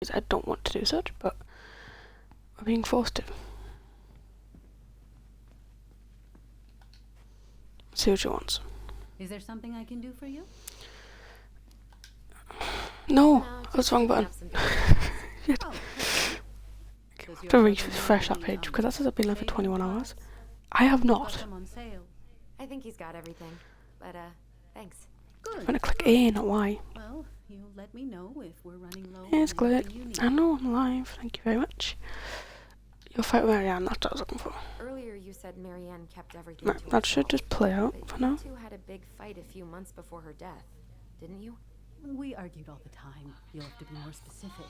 because I don't want to do such, but we're being forced to. See what she wants. Is there something I can do for you? No, that's the wrong button. Shit. Oh, I have to refresh that page because that says I've been there for 21 hours. I have not. on sale. I think he's got everything. But, thanks. I'm Good. gonna click A, not Y. Well, you'll let me know if we're running low. Yes, on click. anything you need. I know I'm live. Thank you very much. You'll fight Marianne. That's what I was looking for. Earlier you said Marianne kept everything Right, to that should herself, just play out but for you now. two had a big fight a few months before her death, didn't you? We argued all the time. You'll have to be more specific.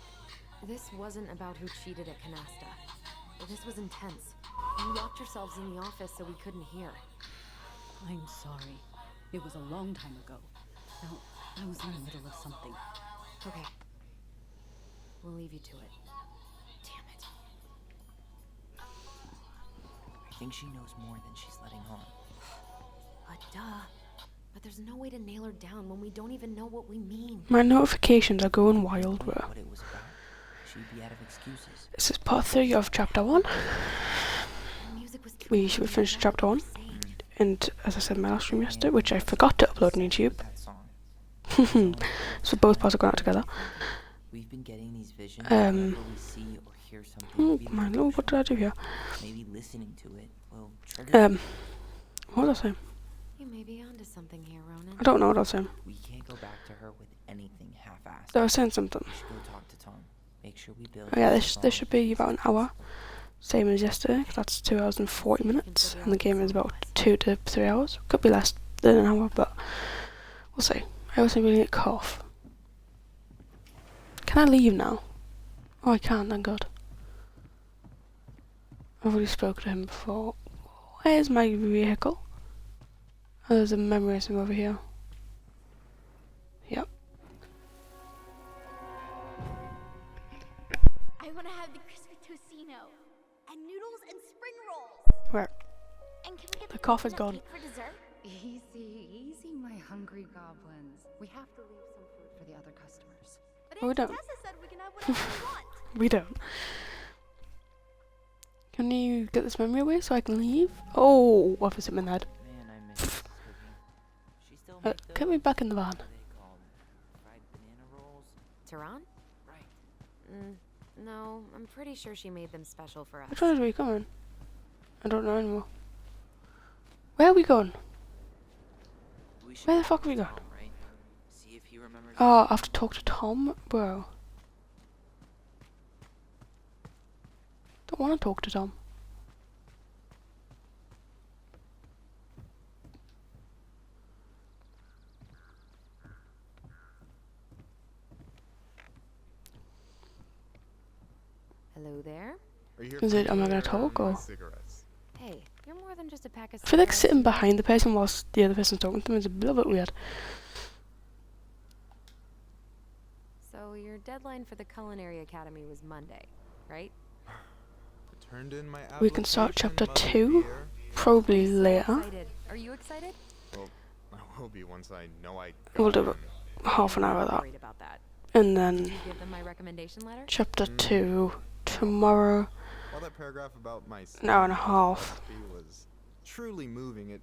This wasn't about who cheated at Canasta. This was intense. You locked yourselves in the office so we couldn't hear. I'm sorry. It was a long time ago. Now, I was in the middle of something. Okay. We'll leave you to it. Damn it. I think she knows more than she's letting on. Duh. But there's no way to nail her down when we don't even know what we mean. My notifications are going wild, bro. What it was about. She'd be out of excuses. This is part 3 of chapter 1. The music was We should have finished chapter 1. And as I said in my last stream yesterday, which I forgot to upload on YouTube. That song. So both parts are going out together. We've been getting these visions Um, whenever we see or hear something. Oh we my like. lord, what did I do here? Maybe listening to it will trigger. What was I saying? You may be onto something here, Ronan. I don't know what I was saying. We can't go back to her with anything half-assed. I was saying something. We should go talk to Tom. Make sure we build. Oh yeah, this this should be about an hour. Same as yesterday, 'cause that's 2 hours and 40 minutes. And the game is about 2 to 3 hours. Could be less than an hour, but we'll see. I also really get cut off. Can I leave now? Oh, I can, thank God. I've already spoken to him before. Where's my vehicle? Oh, there's a memory sim over here. Yep. I want to have the crispy tocino and noodles and spring rolls. Where? And can we get The cough is coconut gone. cake for dessert? Easy, easy, my hungry goblins. We have to leave some food for the other customers. But Oh, we Aunt don't. Tessa said we can have whatever we want. We don't. Can you get this memory away so I can leave? Oh, what was it in my head? Man, I miss cooking. She still make Get those, me back in the van. what do they call them? Fried banana rolls? Tehran? Right. No, I'm pretty sure she made them special for us. Which one are we going? I don't know anymore. Where are we going? We should Where the talk fuck to are we going? Tom, right? See if he remembers. Oh, I have to talk to Tom? Bro. Don't want to talk to Tom. Hello there. Is it, am I going to talk or? Hey, you're more than just a pack of I feel like cigarettes. sitting behind the person whilst the other person's talking to them is a little bit weird. So your deadline for the Culinary Academy was Monday, right? Turned in my We can start chapter application, 2, Mother dear. probably later. Excited. Are you excited? Well, I will be once I know I We'll got do in. half an hour of I'm that. worried about that. And Did then you give them my recommendation letter? chapter 2 tomorrow. While that paragraph about my An hour and a son half. was truly moving, it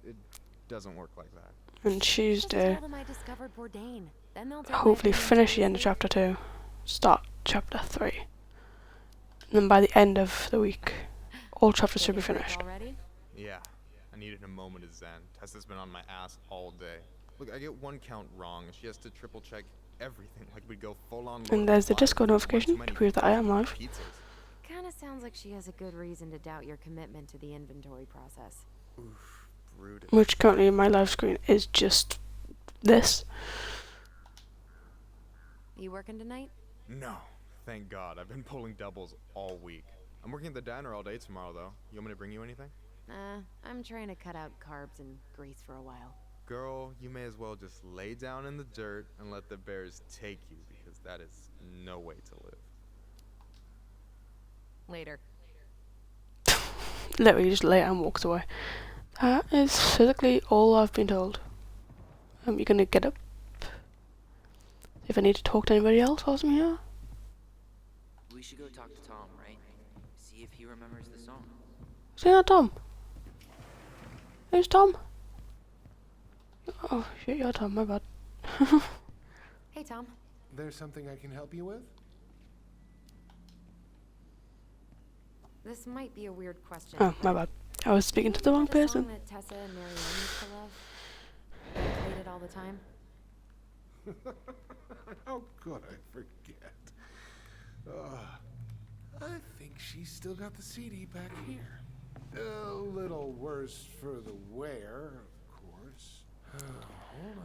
doesn't work like that. And Just Tuesday, tell them I discovered Bourdain. Then they'll take my hopefully opinion finish the end of seriously. chapter 2. Start chapter 3. And then by the end of the week, all chapters should be Take a break finished. already? Yeah, I needed a moment of zen. Tessa's been on my ass all day. Look, I get one count wrong, and she has to triple check everything, like we'd go full on. And there's the Discord notification to prove that I am live. Kinda sounds like she has a good reason to doubt your commitment to the inventory process. Oof, brutal. Which currently in my live screen is just this. You working tonight? No, thank God. I've been pulling doubles all week. I'm working at the diner all day tomorrow, though. You want me to bring you anything? I'm trying to cut out carbs and grease for a while. Girl, you may as well just lay down in the dirt and let the bears take you, because that is no way to live. Later. Literally just lay it and walks away. That is physically all I've been told. You're gonna get up. If I need to talk to anybody else whilst I'm here. We should go talk to Tom, right? See if he remembers the song. Is that Tom? Who's Tom? Oh, shit, you're Tom, my bad. Hey, Tom. There's something I can help you with? This might be a weird question. Oh, my bad. I was speaking to the wrong The person. song that Tessa and Marianne used to love? They played it all the time? How could I forget? I think she's still got the CD back here. A little worse for the wear, of course. Hold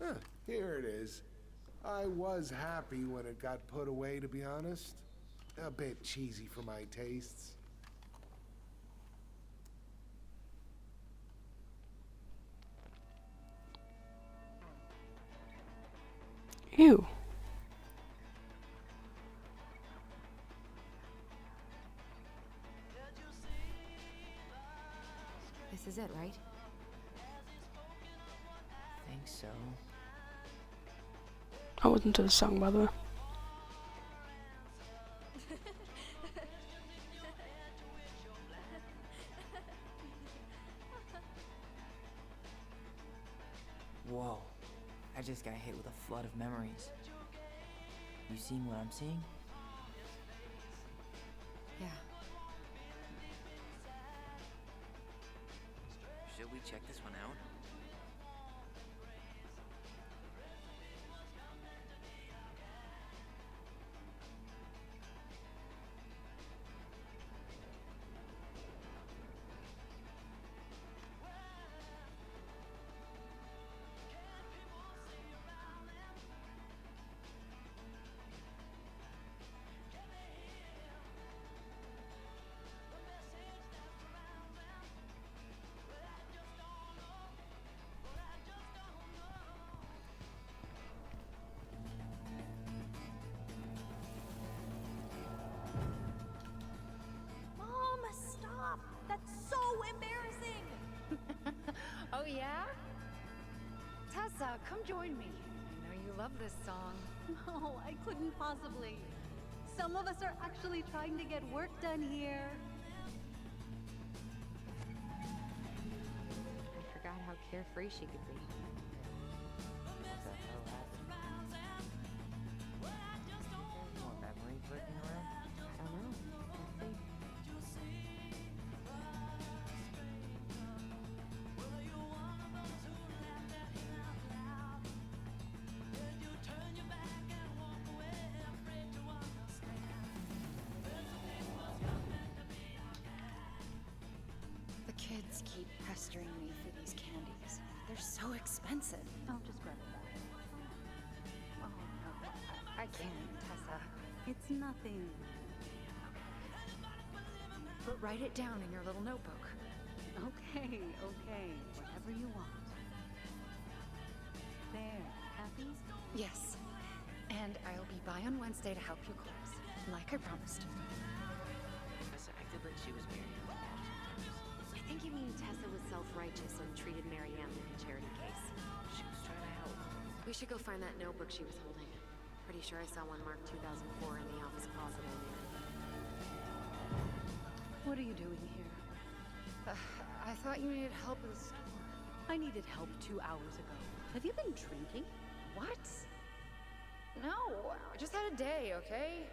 on. Here it is. I was happy when it got put away, to be honest. A bit cheesy for my tastes. Ew. This is it, right? Think so. I wasn't to the song, by the way. Whoa. I just got hit with a flood of memories. You seeing what I'm seeing? Yeah. Should we check this one out? Mom, stop! That's so embarrassing! Oh, yeah? Tessa, come join me. I know you love this song. No, I couldn't possibly. Some of us are actually trying to get work done here. I forgot how carefree she could be. What the hell happened? More memories lurking around? I don't know. Let's see. The kids keep pestering me for these candies. They're so expensive. I'll just grab it back. Oh, no, I can't, Tessa. It's nothing. But write it down in your little notebook. Okay, okay. Whatever you want. There. Happy? Yes. And I'll be by on Wednesday to help you close, like I promised. Tessa acted like she was married to mom sometimes. I think you mean Tessa was self-righteous and treated Marianne like a charity case. She was trying to help. We should go find that notebook she was holding. Pretty sure I saw one marked 2004 in the office closet in there. What are you doing here? I thought you needed help with the store. I needed help 2 hours ago. Have you been drinking? What? No, I just had a day, okay?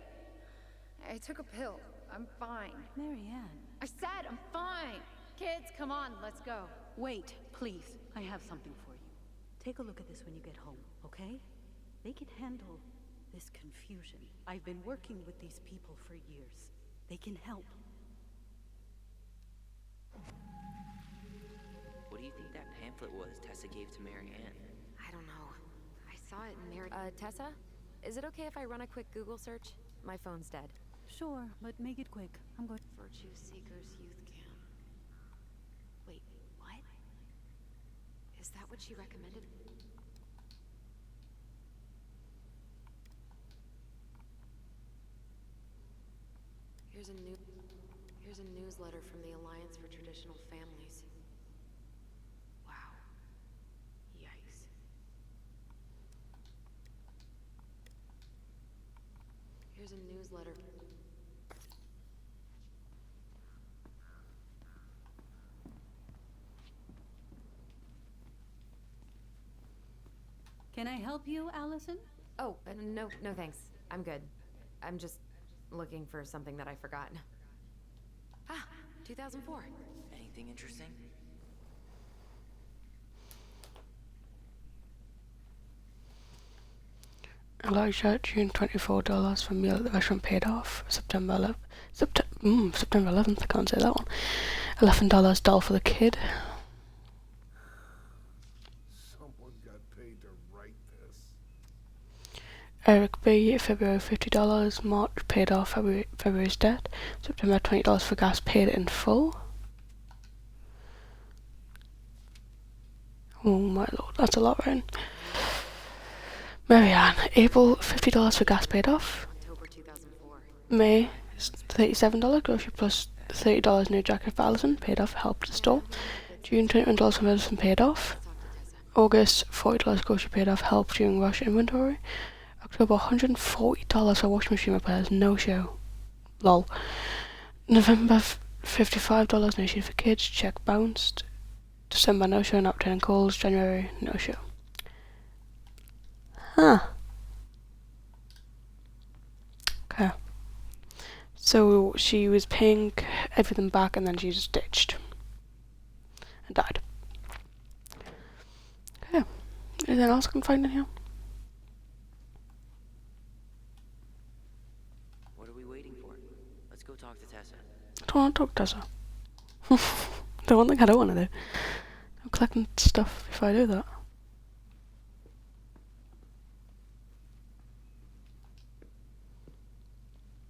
I took a pill. I'm fine. Marianne. I said I'm fine. Kids, come on, let's go. Wait, please. I have something for you. Take a look at this when you get home, okay? They can handle this confusion. I've been working with these people for years. They can help. What do you think that pamphlet was Tessa gave to Marianne? I don't know. I saw it in Mary. Tessa? Is it okay if I run a quick Google search? My phone's dead. Sure, but make it quick. I'm going. Virtue Seekers Youth Camp. Wait, what? Is that what she recommended? Here's a newsletter from the Alliance for Traditional Families. Wow. Yikes. Here's a newsletter. Can I help you, Allison? Oh, no, no thanks. I'm good. I'm just looking for something that I forgot. Ah, 2004. Anything interesting? A large shirt, June $24 for meal at the restaurant paid off. September 11th. September 11th, I can't say that one. $11 doll for the kid. Someone got paid to write this. Eric B, February $50. March paid off February's debt. September $20 for gas paid in full. Oh my lord, that's a lot, right? Marianne, April $50 for gas paid off. October 2004. May $37 grocery plus $30 new jacket for Allison paid off, help to store. June $21 for medicine paid off. August $40 grocery paid off, help during rush inventory. October $140 for washing machine repairs, no show. Lol. November $55 no show for kids, check bounced. December no show, not returning calls. January no show. Huh. Okay. So she was paying everything back and then she just ditched. And died. Okay. Anything else I can find in here? What are we waiting for? Let's go talk to Tessa. I don't want to talk to Tessa. The one thing I don't want to do. I'm collecting stuff if I do that.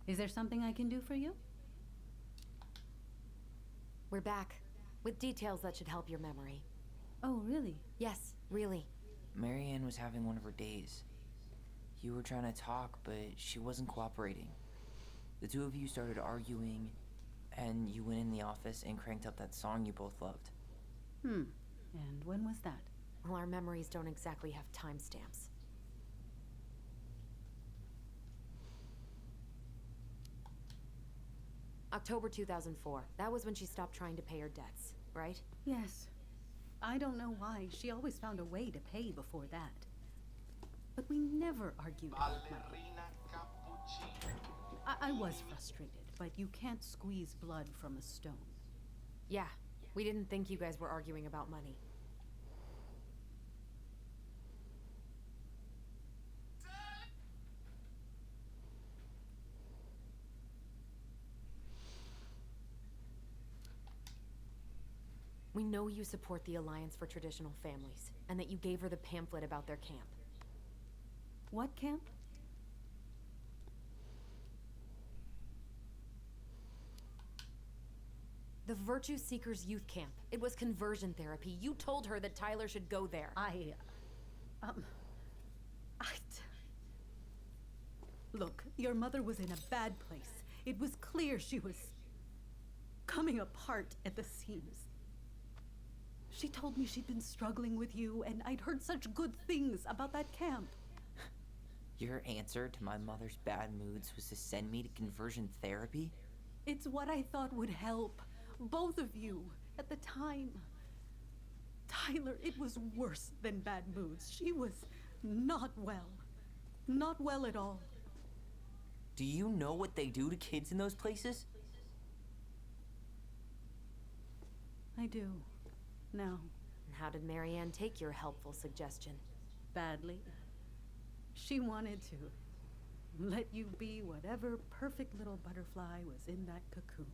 Is there something I can do for you? We're back. With details that should help your memory. Oh, really? Yes, really. Marianne was having one of her days. You were trying to talk, but she wasn't cooperating. The two of you started arguing, and you went in the office and cranked up that song you both loved. And when was that? Well, our memories don't exactly have timestamps. October 2004. That was when she stopped trying to pay her debts, right? Yes. I don't know why. She always found a way to pay before that. But we never argued about money. I was frustrated, but you can't squeeze blood from a stone. Yeah, we didn't think you guys were arguing about money. We know you support the Alliance for Traditional Families, and that you gave her the pamphlet about their camp. What camp? The Virtue Seekers Youth Camp. It was conversion therapy. You told her that Tyler should go there. Look, your mother was in a bad place. It was clear she was coming apart at the seams. She told me she'd been struggling with you, and I'd heard such good things about that camp. Your answer to my mother's bad moods was to send me to conversion therapy? It's what I thought would help both of you at the time. Tyler, it was worse than bad moods. She was not well. Not well at all. Do you know what they do to kids in those places? I do. Now. And how did Marianne take your helpful suggestion? Badly. She wanted to let you be whatever perfect little butterfly was in that cocoon.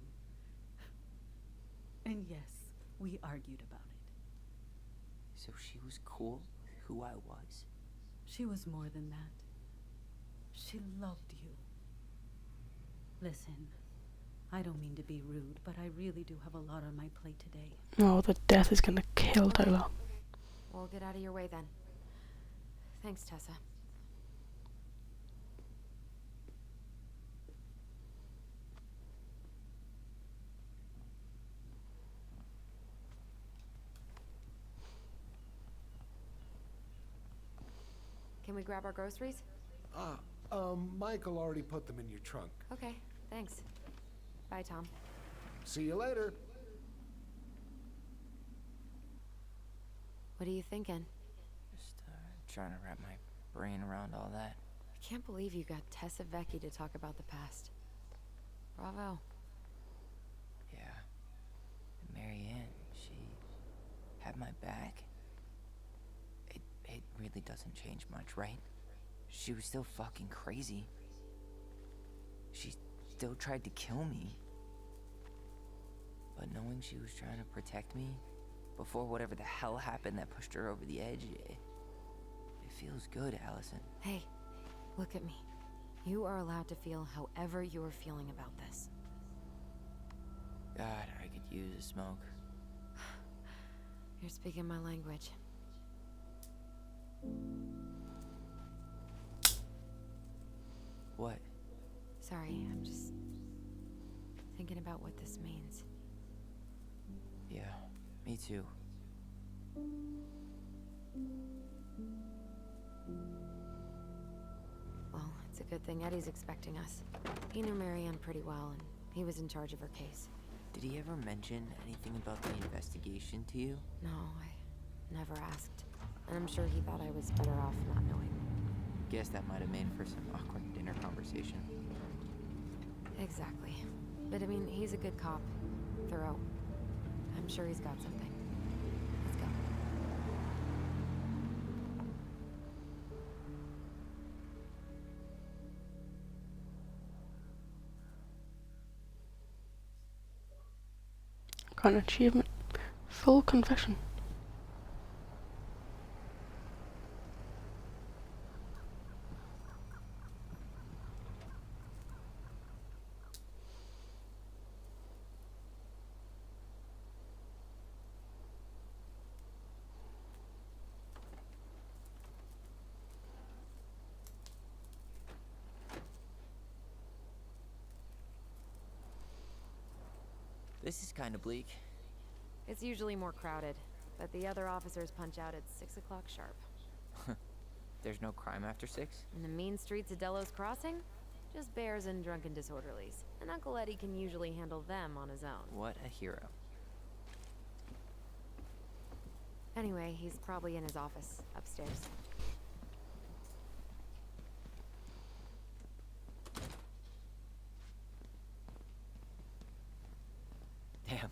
And yes, we argued about it. So she was cool with who I was? She was more than that. She loved you. Listen, I don't mean to be rude, but I really do have a lot on my plate today. Oh, the death is gonna kill Tyler. We'll get out of your way then. Thanks, Tessa. Can we grab our groceries? My Michael already put them in your trunk. Okay, thanks. Bye, Tom. See you later. What are you thinking? Just trying to wrap my brain around all that. I can't believe you got Tessa Vecchi to talk about the past. Bravo. Yeah. And Marianne, she had my back. It really doesn't change much, right? She was still fucking crazy. She still tried to kill me. But knowing she was trying to protect me before whatever the hell happened that pushed her over the edge, it feels good, Allison. Hey, look at me. You are allowed to feel however you are feeling about this. God, I could use a smoke. You're speaking my language. What? Sorry, I'm just thinking about what this means. Yeah, me too. Well, it's a good thing Eddie's expecting us. He knew Marianne pretty well, and he was in charge of her case. Did he ever mention anything about the investigation to you? No, I never asked. And I'm sure he thought I was better off not knowing. Guess that might have made for some awkward dinner conversation. Exactly. But I mean, he's a good cop. Thorough. I'm sure he's got something. Let's go. Got an achievement. Full confession. This is kind of bleak. It's usually more crowded, but the other officers punch out at 6 o'clock sharp. There's no crime after 6? In the mean streets of Delos Crossing? Just bears and drunken disorderlies. And Uncle Eddie can usually handle them on his own. What a hero. Anyway, he's probably in his office, upstairs. Damn.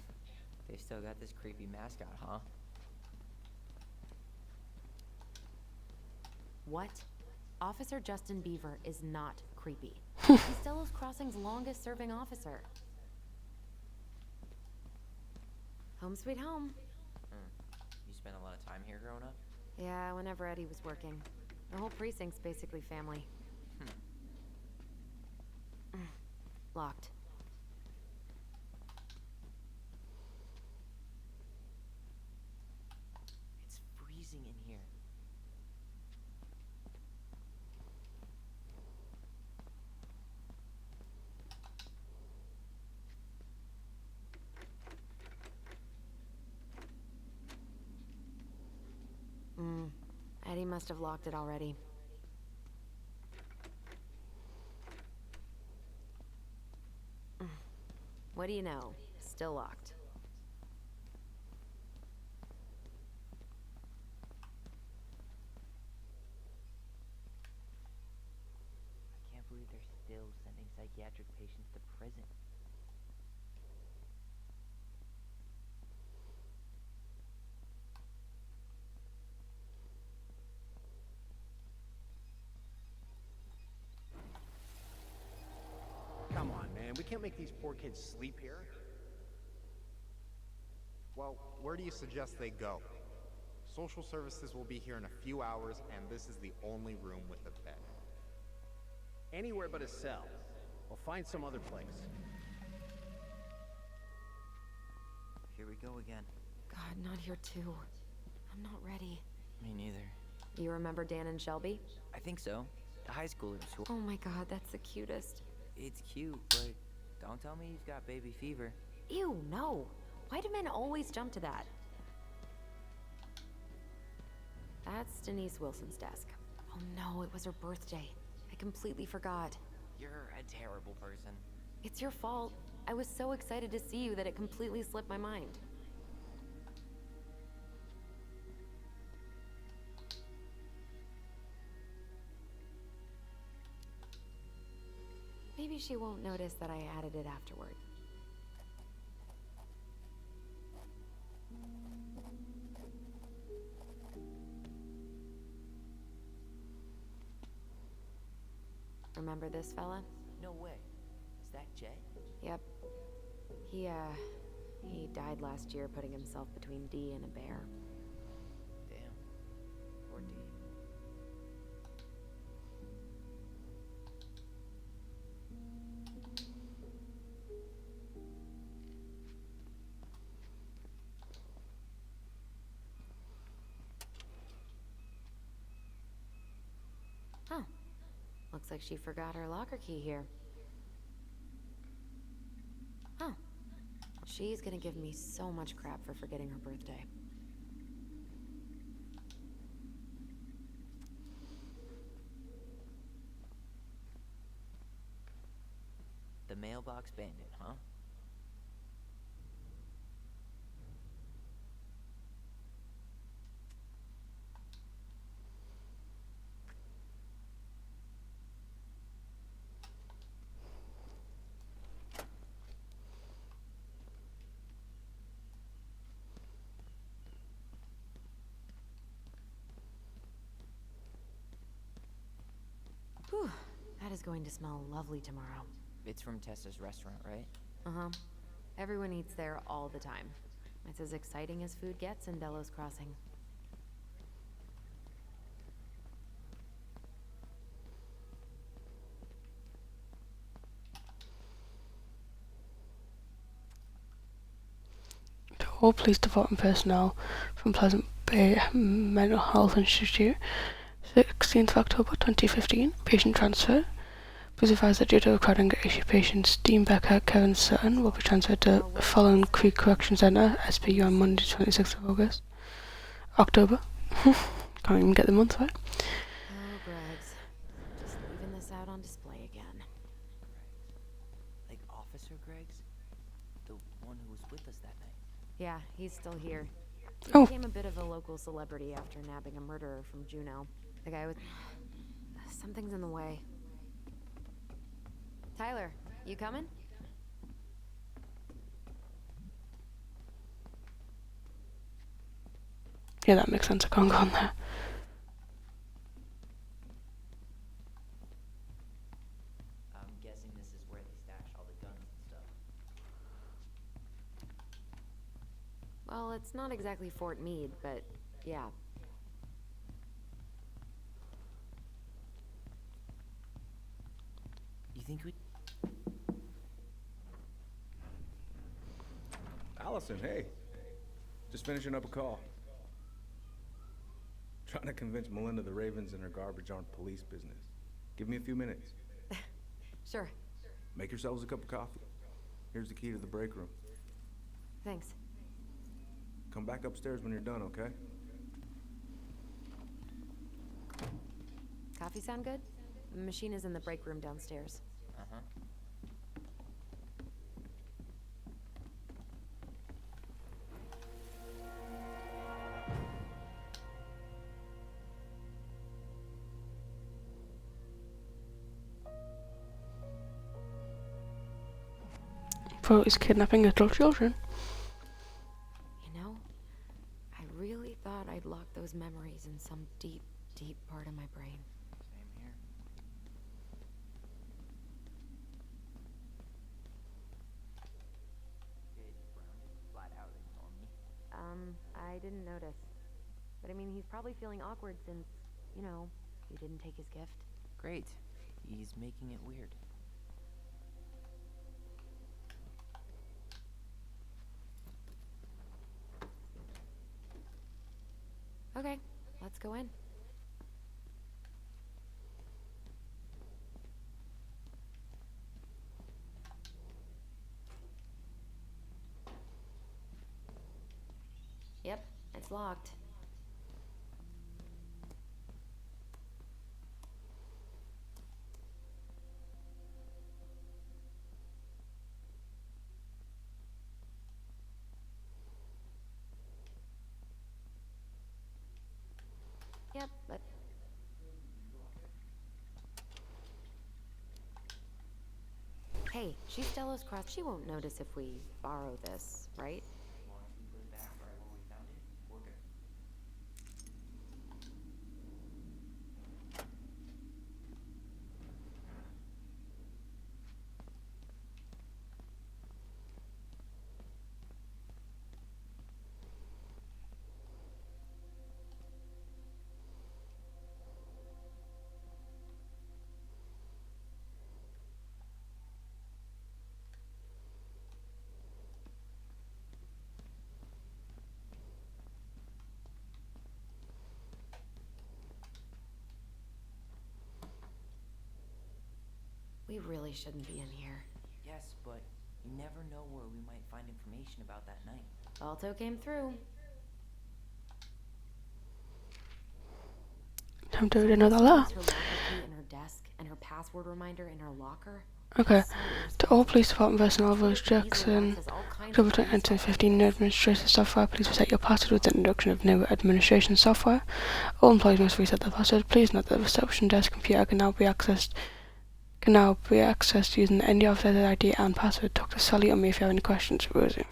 They still got this creepy mascot, huh? What? Officer Justin Beaver is not creepy. He's Delos Crossing's longest-serving officer. Home sweet home. You spent a lot of time here growing up? Yeah, whenever Eddie was working. The whole precinct's basically family. Locked. It's freezing in here. Eddie must have locked it already. What do you know? Still locked. I can't believe they're still sending psychiatric patients to prison. Come on, man. We can't make these poor kids sleep here. Well, where do you suggest they go? Social services will be here in a few hours, and this is the only room with a bed. Anywhere but a cell. We'll find some other place. Here we go again. God, not here too. I'm not ready. Me neither. You remember Dan and Shelby? I think so. The high schoolers who... Oh my god, that's the cutest. It's cute, but don't tell me you've got baby fever. Ew, no. Why do men always jump to that? That's Denise Wilson's desk. Oh no, it was her birthday. I completely forgot. You're a terrible person. It's your fault. I was so excited to see you that it completely slipped my mind. Maybe she won't notice that I added it afterward. Remember this fella? No way. Is that Jay? Yep. He died last year putting himself between D and a bear. Damn. Poor D. Oh. Looks like she forgot her locker key here. Oh. She's gonna give me so much crap for forgetting her birthday. The mailbox bandit, huh? Whew. That is going to smell lovely tomorrow. It's from Tessa's restaurant, right? Uh-huh. Everyone eats there all the time. It's as exciting as food gets in Delos Crossing. To all police department personnel from Pleasant Bay Mental Health Institute, 16th October 2015, patient transfer. Please advise that due to a crowding issue, patients Dean Becker, Kevin Sutton will be transferred to Fallen Creek Correction Center, SPU, on Monday, 26th of October. Can't even get the month right. Oh, Greggs. Just leaving this out on display again. Like Officer Greggs? The one who was with us that night. Yeah, he's still here. He Oh. became a bit of a local celebrity after nabbing a murderer from Juneau. The guy with... Something's in the way. Tyler, you coming? Yeah, that makes sense. I can't go on there. I'm guessing this is where they stash all the guns and stuff. Well, it's not exactly Fort Meade, but yeah. You think we... Allison, hey. Just finishing up a call. Trying to convince Melinda the Ravens and her garbage aren't police business. Give me a few minutes. Sure. Make yourselves a cup of coffee. Here's the key to the break room. Thanks. Come back upstairs when you're done, okay? Coffee sound good? The machine is in the break room downstairs. Uh-huh. For is kidnapping little children. You know, I really thought I'd locked those memories in some deep, deep part of my brain. Same here. Did Brown just flat out ignore me? I didn't notice. But I mean, he's probably feeling awkward since, you know, you didn't take his gift. Great. He's making it weird. Okay, let's go in. Yep, it's locked. Hey, she's Delos Cross. She won't notice if we borrow this, right? As long as we put it back right where we found it, we're good. We really shouldn't be in here. Yes, but you never know where we might find information about that night. Alto came through. Time to read another letter. Her locker key in her desk and her password reminder in her locker. Okay. To all police department personnel, Rose Jackson, October 2015, new administration software. Please reset your password with the introduction of new administration software. All employees must reset their password. Please note that the reception desk computer can now be accessed using any of their ID and password. Talk to Sally or me if you have any questions. Rosie.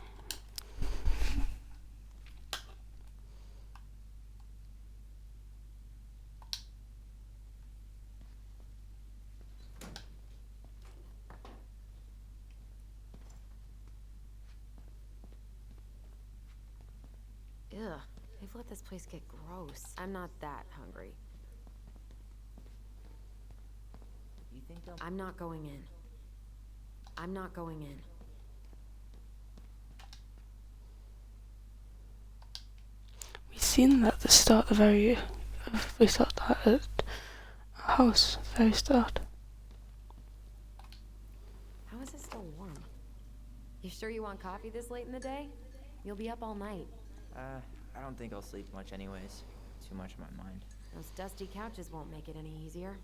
Ugh, they've let this place get gross. I'm not that hungry. You think they'll... I'm not going in. I'm not going in. We've seen that at the start, we start that at our house, very start. How is it still warm? You sure you want coffee this late in the day? You'll be up all night. I don't think I'll sleep much anyways. Too much on my mind. Those dusty couches won't make it any easier.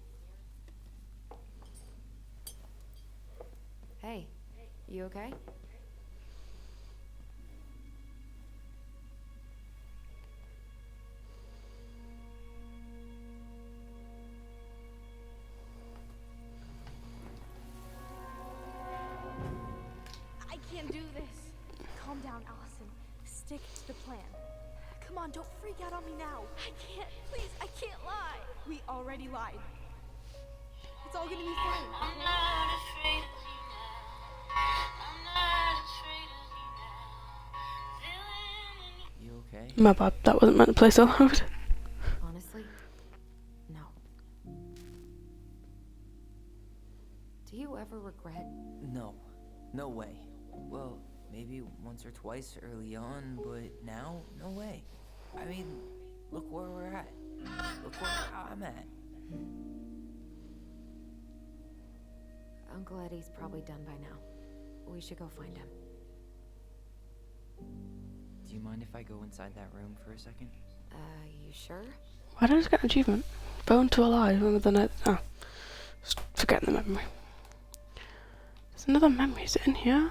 Hey, you okay? I can't do this. Calm down, Allison. Stick to the plan. Come on, don't freak out on me now. I can't. Please, I can't lie. We already lied. It's all gonna be fine. I'm not afraid of you now. I'm not afraid of you now. Feeling You okay? My bad, that wasn't meant to play so loud. Honestly, no. Do you ever regret? No. No way. Well, maybe once or twice early on, but now, no way. I mean, look where we're at. Look where I'm at. Uncle Eddie's probably done by now. We should go find him. Do you mind if I go inside that room for a second? You sure? Why did I just get an achievement? Bone to alive, remember the night. Oh. Just forgetting the memory. There's another memory, is it in here?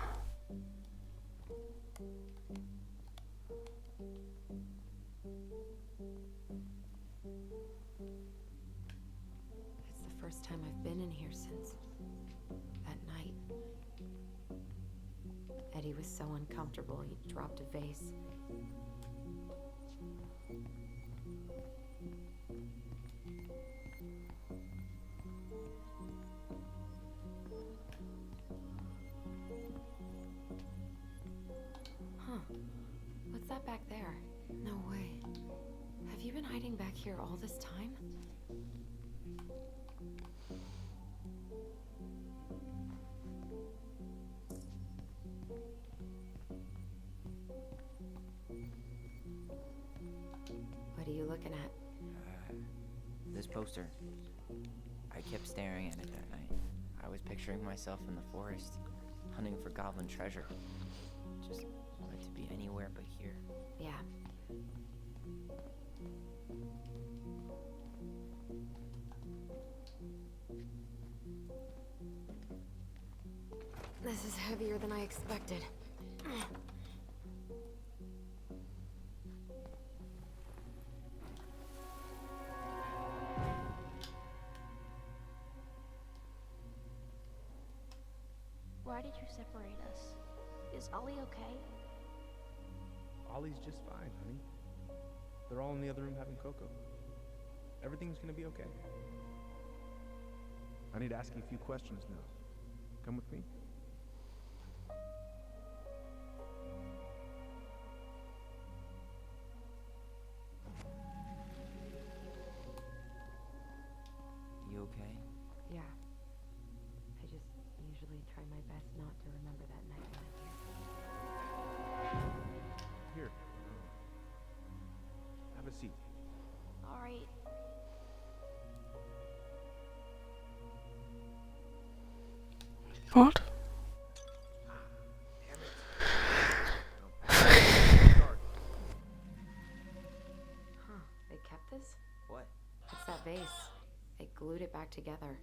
It's the first time I've been in here since that night. Eddie was so uncomfortable, he dropped a vase. Huh. What's that back there? No way. Have you been hiding back here all this time? What are you looking at? This poster. I kept staring at it that night. I was picturing myself in the forest, hunting for goblin treasure. Just wanted to be anywhere but here. Yeah. This is heavier than I expected. Why did you separate us? Is Ollie okay? Ollie's just fine, honey. They're all in the other room having cocoa. Everything's gonna be okay. I need to ask you a few questions now. Come with me? You okay? Yeah. I just usually try my best not to remember that night when I'm here. Here. Have a seat. All right. What? Huh. They kept this? What? It's that vase. They glued it back together.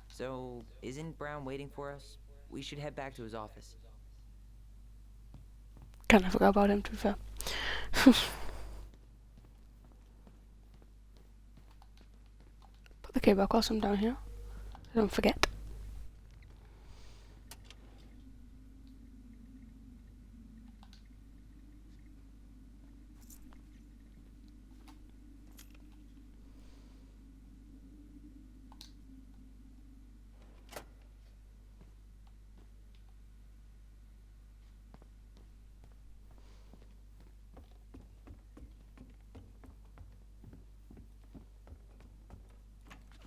So, isn't Brown waiting for us? We should head back to his office. Kind of forgot about him, to be fair. Put the key back whilst I'm down here. Don't forget.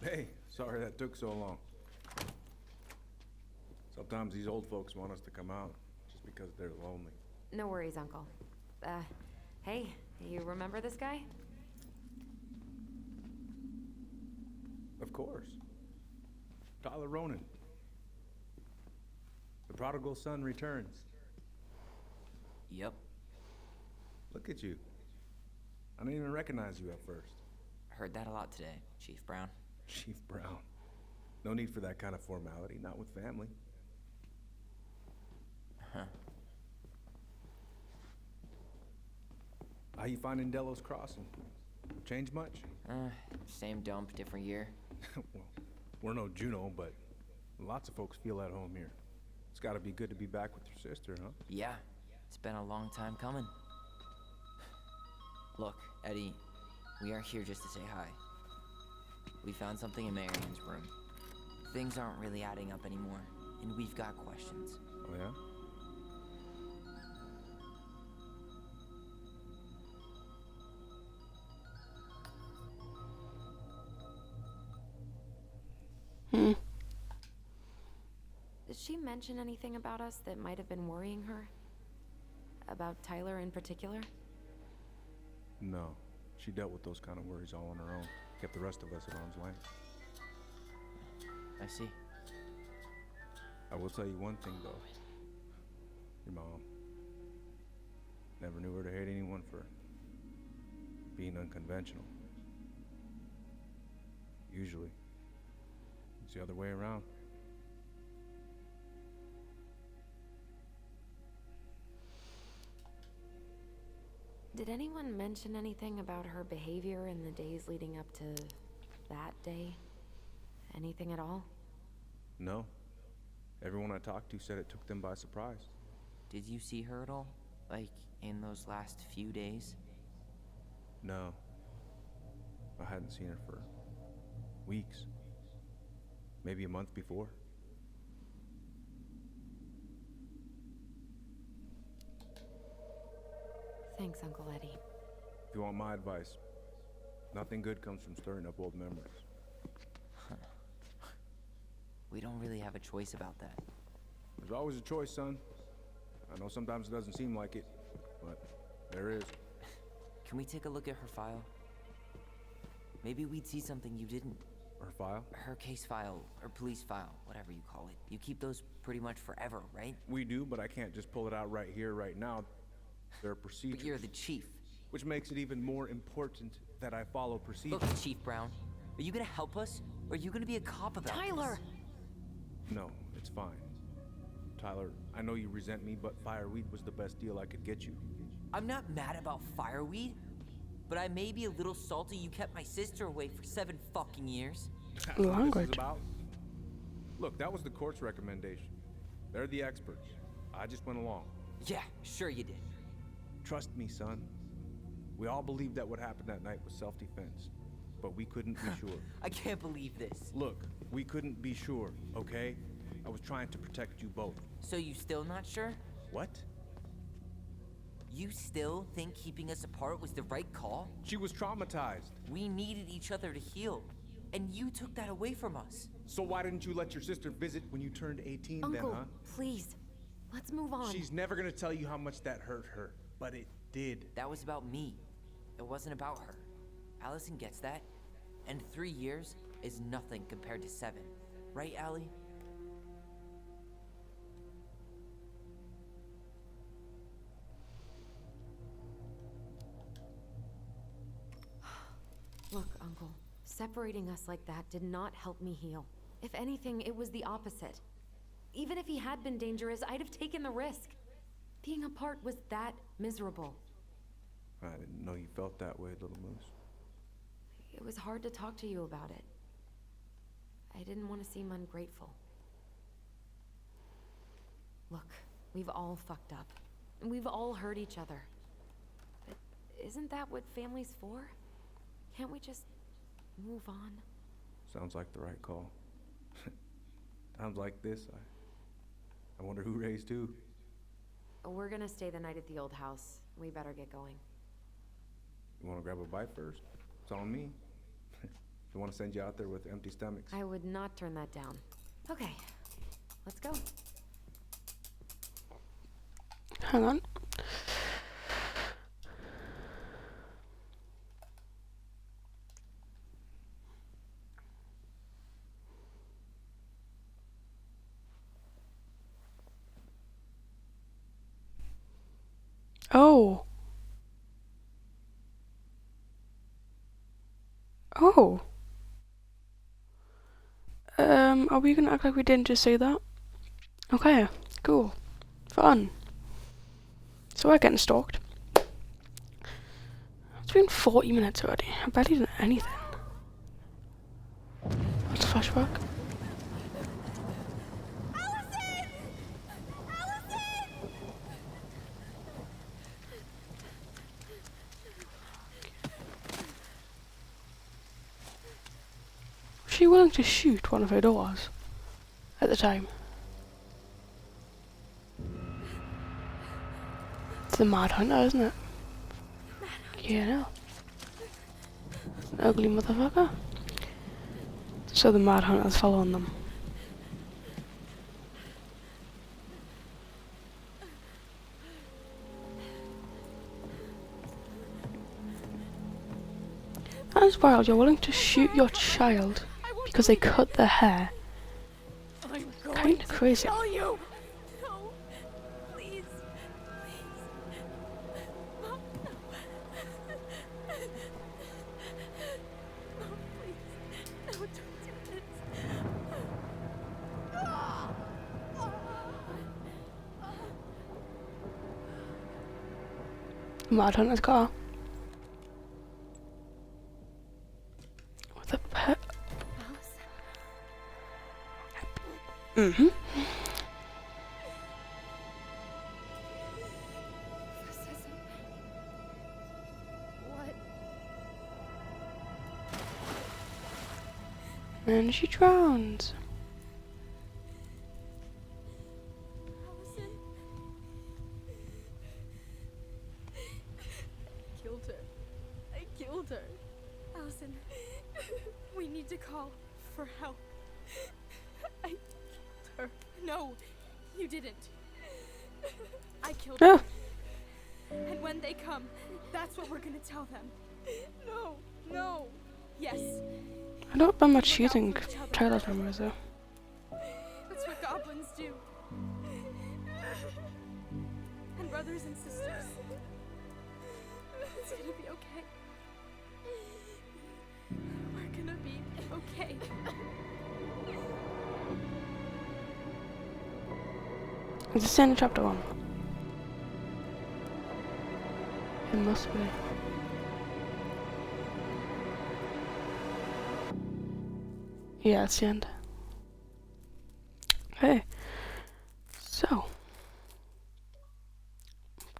Hey, sorry that took so long. Sometimes these old folks want us to come out just because they're lonely. No worries, Uncle. Hey, you remember this guy? Of course. Tyler Ronan. The prodigal son returns. Yep. Look at you. I didn't even recognize you at first. Heard that a lot today, Chief Brown. Chief Brown. No need for that kind of formality, not with family. Huh. How you finding Delos Crossing? Change much? Same dump, different year. Well, we're no Juno, but lots of folks feel at home here. It's gotta be good to be back with your sister, huh? Yeah, it's been a long time coming. Look, Eddie, we aren't here just to say hi. We found something in Marion's room. Things aren't really adding up anymore, and we've got questions. Oh, yeah? Did she mention anything about us that might have been worrying her? About Tyler in particular? No. She dealt with those kind of worries all on her own. Kept the rest of us at arm's length. I see. I will tell you one thing, though. Your mom. Never knew her to hate anyone for being unconventional. Usually, it's the other way around. Did anyone mention anything about her behavior in the days leading up to that day? Anything at all? No. Everyone I talked to said it took them by surprise. Did you see her at all? Like, in those last few days? No. I hadn't seen her for weeks. Maybe a month before. Thanks, Uncle Eddie. If you want my advice, nothing good comes from stirring up old memories. We don't really have a choice about that. There's always a choice, son. I know sometimes it doesn't seem like it, but there is. Can we take a look at her file? Maybe we'd see something you didn't. Her file? Her case file, or police file, whatever you call it. You keep those pretty much forever, right? We do, but I can't just pull it out right here, right now. There are procedures. But you're the chief. Which makes it even more important that I follow procedures. Look, Chief Brown, Are you gonna help us, or are you gonna be a cop about Tyler! No, it's fine. Tyler, I know you resent me, but fireweed was the best deal I could get you. I'm not mad about fireweed, but I may be a little salty you kept my sister away for 7 fucking years. That's what this is Language. about. Look, that was the court's recommendation. They're the experts. I just went along. Yeah, sure you did. Trust me, son. We all believed that what happened that night was self-defense, but we couldn't be sure. I can't believe this. Look, we couldn't be sure, okay? I was trying to protect you both. So you still not sure? What? You still think keeping us apart was the right call? She was traumatized. We needed each other to heal, and you took that away from us. So why didn't you let your sister visit when you turned 18 then, Uncle, huh? please. Let's move on. She's never gonna tell you how much that hurt her, but it did. That was about me. It wasn't about her. Allison gets that, and 3 years is nothing compared to 7. Right, Allie? Look, Uncle, separating us like that did not help me heal. If anything, it was the opposite. Even if he had been dangerous, I'd have taken the risk. Being apart was that miserable. I didn't know you felt that way, Little Moose. It was hard to talk to you about it. I didn't want to seem ungrateful. Look, we've all fucked up. And we've all hurt each other. But isn't that what family's for? Can't we just move on? Sounds like the right call. Times like this, I wonder who raised who. We're gonna stay the night at the old house. We better get going. You wanna grab a bite first? It's on me. Don't wanna send you out there with empty stomachs. I would not turn that down. Okay, let's go. Hang on. Oh. Oh. Are we gonna act like we didn't just say that? Okay, cool. Fun. So we're getting stalked. It's been 40 minutes already. I barely done anything. What's the flashback? Allison! Allison! Was she willing to shoot one of her daughters at the time? It's the Mad Hunter, isn't it? Yeah, no. An ugly motherfucker. So the Mad Hunter's following them. That is wild. You're willing to shoot your child because they cut their hair. Kind of crazy. Tell you. No. Please. Mom, no. Mom, please. No, don't do this. Mad Hunter's car. With a pet. Mm-hmm. This isn't... What? And she drowns. Allison. Killed her. I killed her. Allison, we need to call for help. I killed her. No, you didn't. I killed No. her. And when they come, that's what we're gonna tell them. No, no. Yes, I don't remember choosing trailer cameras though. that's what goblins do. And brothers and sisters. It's gonna be okay. We're gonna be Is this in chapter 1? It must be. Yeah, it's the end. Okay. So.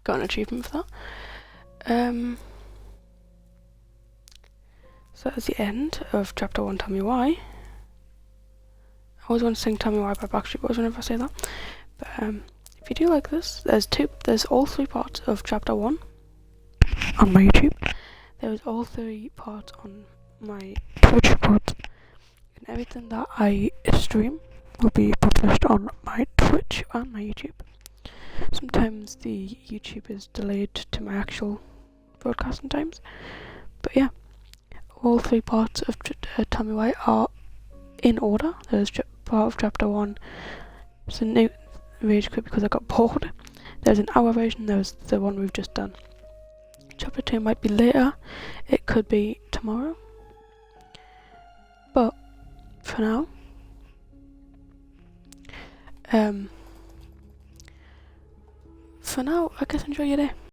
Got an achievement for that. So that's the end of chapter 1, Tell Me Why. I always want to sing Tell Me Why by Backstreet Boys whenever I say that. But if you do like this, there's all 3 parts of chapter 1 on my YouTube. There's all 3 parts on my Twitch account. And everything that I stream will be published on my Twitch and my YouTube. Sometimes the YouTube is delayed to my actual broadcasting times. But yeah, all 3 parts of Tell Me Why are in order. There's part of chapter 1. It's a new rage quit because I got bored. There's an hour version. There's the one we've just done. Chapter 2 might be later. It could be tomorrow. But for now, I guess enjoy your day.